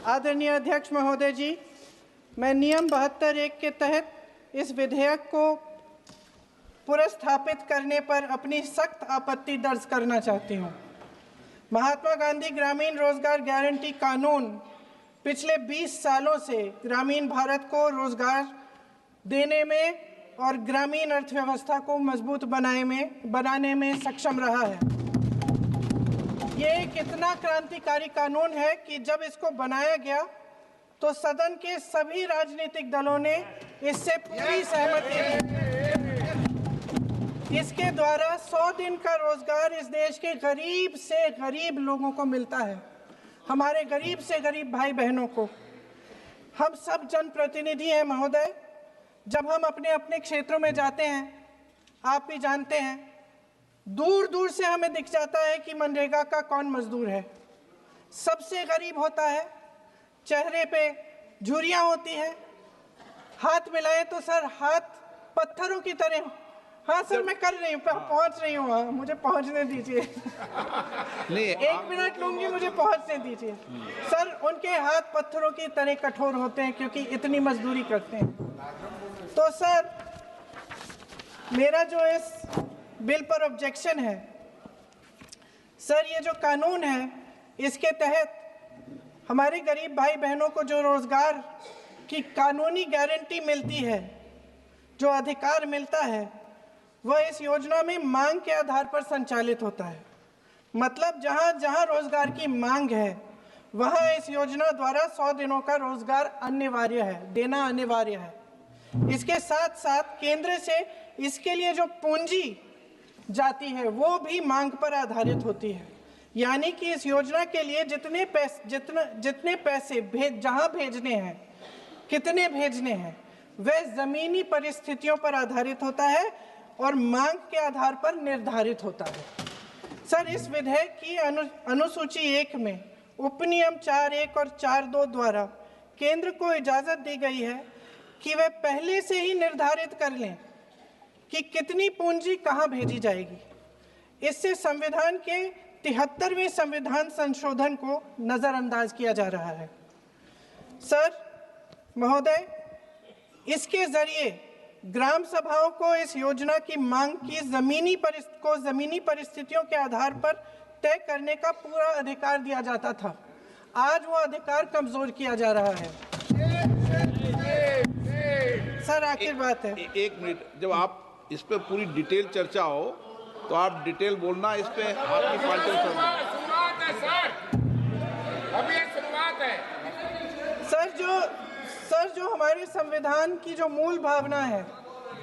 आदरणीय अध्यक्ष महोदय जी, मैं नियम 72(1) के तहत इस विधेयक को पुनर्स्थापित करने पर अपनी सख्त आपत्ति दर्ज करना चाहती हूँ। महात्मा गांधी ग्रामीण रोजगार गारंटी कानून पिछले 20 सालों से ग्रामीण भारत को रोजगार देने में और ग्रामीण अर्थव्यवस्था को मजबूत बनाने में सक्षम रहा है। ये एक इतना क्रांतिकारी कानून है कि जब इसको बनाया गया तो सदन के सभी राजनीतिक दलों ने इससे पूरी सहमति दी। इसके द्वारा 100 दिन का रोजगार इस देश के गरीब से गरीब लोगों को मिलता है, हमारे गरीब से गरीब भाई बहनों को। हम सब जनप्रतिनिधि हैं महोदय। जब हम अपने अपने क्षेत्रों में जाते हैं, आप भी जानते हैं, दूर दूर से हमें दिख जाता है कि मनरेगा का कौन मजदूर है। सबसे गरीब होता है, चेहरे पे झुर्रियाँ होती हैं, हाथ मिलाए तो सर हाथ पत्थरों की तरह। हाँ सर, मैं कर रही हूँ, पहुँच रही हूँ, वहाँ मुझे पहुँचने दीजिए। नहीं, 1 मिनट लूँगी, मुझे पहुँचने दीजिए। सर, उनके हाथ पत्थरों की तरह कठोर होते हैं क्योंकि इतनी मजदूरी करते हैं। तो सर, मेरा जो इस बिल पर ऑब्जेक्शन है, सर, ये जो कानून है इसके तहत हमारे गरीब भाई बहनों को जो रोजगार की कानूनी गारंटी मिलती है, जो अधिकार मिलता है, वह इस योजना में मांग के आधार पर संचालित होता है। मतलब जहां जहां रोजगार की मांग है वहां इस योजना द्वारा 100 दिनों का रोजगार अनिवार्य है, देना अनिवार्य है। इसके साथ साथ केंद्र से इसके लिए जो पूंजी जाती है वो भी मांग पर आधारित होती है। यानी कि इस योजना के लिए जितने पैसे जहां भेजने हैं, कितने भेजने हैं, वह जमीनी परिस्थितियों पर आधारित होता है और मांग के आधार पर निर्धारित होता है। सर, इस विधेयक की अनुसूची 1 में उपनियम 4(1) और 4(2) द्वारा केंद्र को इजाजत दी गई है कि वह पहले से ही निर्धारित कर लें कि कितनी पूंजी कहां भेजी जाएगी। इससे संविधान के 73वें संविधान संशोधन को नजरअंदाज किया जा रहा है। सर महोदय, इसके जरिए ग्राम सभाओं को इस योजना की मांग की जमीनी परिस्थितियों के आधार पर तय करने का पूरा अधिकार दिया जाता था। आज वो अधिकार कमजोर किया जा रहा है। सर, आखिर बात है, 1 मिनट, जब आप इस पे पूरी डिटेल चर्चा हो तो आप डिटेल बोलना। इस पे आपकी पार्टी शुरुआत है सर, अभी शुरुआत है। सर, जो हमारे संविधान की जो मूल भावना है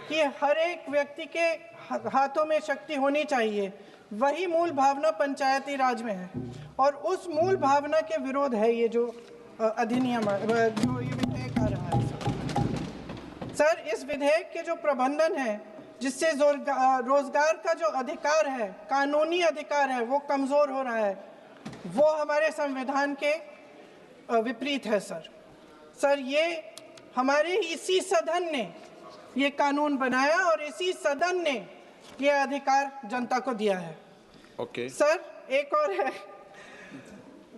कि हर एक व्यक्ति के हाथों में शक्ति होनी चाहिए, वही मूल भावना पंचायती राज में है और उस मूल भावना के विरोध है ये जो अधिनियम जो ये विधेयक आ रहा है। सर, इस विधेयक के जो प्रबंधन है जिससे रोजगार का जो अधिकार है, कानूनी अधिकार है, वो कमजोर हो रहा है, वो हमारे संविधान के विपरीत है। सर, ये हमारे इसी सदन ने ये कानून बनाया और इसी सदन ने ये अधिकार जनता को दिया है। ओके। सर, एक और है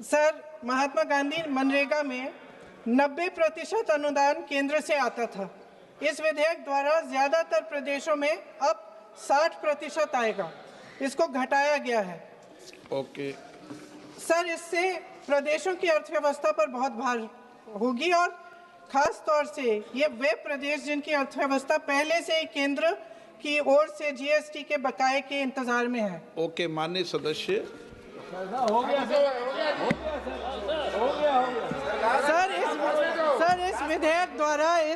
सर, महात्मा गांधी मनरेगा में 90% अनुदान केंद्र से आता था। इस विधेयक द्वारा ज्यादातर प्रदेशों में अब 60% आएगा, इसको घटाया गया है। ओके। सर, इससे प्रदेशों की अर्थव्यवस्था पर बहुत भार होगी और खास तौर से ये वे प्रदेश जिनकी अर्थव्यवस्था पहले से ही केंद्र की ओर से जीएसटी के बकाये के इंतजार में है। ओके, माननीय सदस्य। हो गया। सर, इस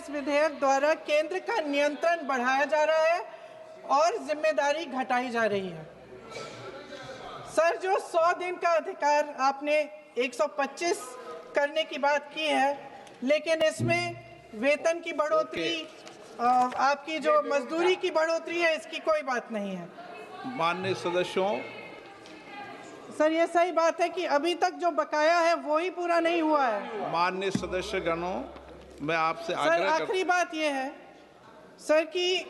विधेयक द्वारा केंद्र का नियंत्रण बढ़ाया जा रहा है और जिम्मेदारी घटाई जा रही है। सर, जो 100 दिन का अधिकार आपने 125 करने की बात की है, लेकिन इसमें वेतन की बढ़ोतरी, आपकी जो मजदूरी की बढ़ोतरी है, इसकी कोई बात नहीं है। माननीय सदस्यों। सर, ये सही बात है कि अभी तक जो बकाया है वो ही पूरा नहीं हुआ है। माननीय सदस्य गणों, मैं आपसे सर, आखिरी बात ये है सर कि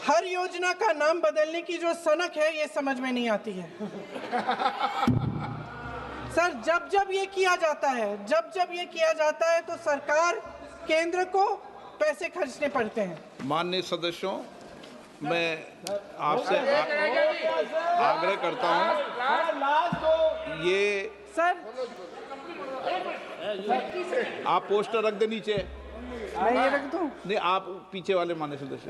हर योजना का नाम बदलने की जो सनक है ये समझ में नहीं आती है। सर जब जब ये किया जाता है तो सरकार केंद्र को पैसे खर्चने पड़ते हैं। माननीय सदस्यों, मैं आपसे आग्रह करता हूं, ये सर आप पोस्टर रख दे नीचे। मैं ये रख दूं? नहीं, आप पीछे वाले माननीय सदस्य,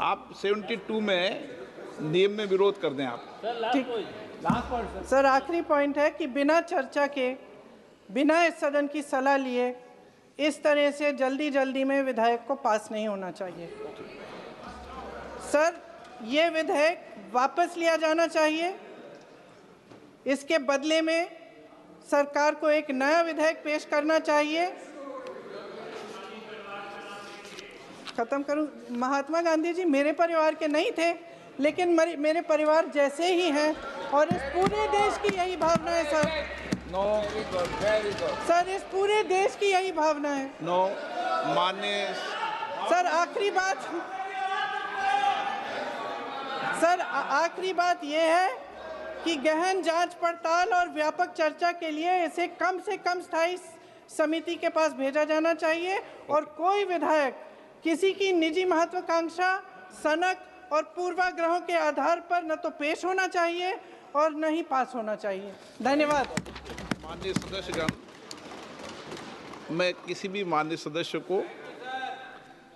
आप 72 में नियम में विरोध कर दें आप। ठीक। सर आखिरी पॉइंट है कि बिना चर्चा के, बिना इस सदन की सलाह लिए इस तरह से जल्दी में विधेयक को पास नहीं होना चाहिए। सर ये विधेयक वापस लिया जाना चाहिए। इसके बदले में सरकार को एक नया विधेयक पेश करना चाहिए। खत्म करूं? महात्मा गांधी जी मेरे परिवार के नहीं थे, लेकिन मेरे परिवार जैसे ही हैं और इस पूरे देश की यही भावना है सर। सर इस पूरे देश की यही भावना है। माननीय सर आखिरी बात यह है कि गहन जांच पड़ताल और व्यापक चर्चा के लिए इसे कम से कम स्थायी समिति के पास भेजा जाना चाहिए और कोई विधायक किसी की निजी महत्वाकांक्षा, सनक और पूर्वाग्रहों के आधार पर न तो पेश होना चाहिए और न ही पास होना चाहिए। धन्यवाद। माननीय सदस्यगण, मैं किसी भी माननीय सदस्य को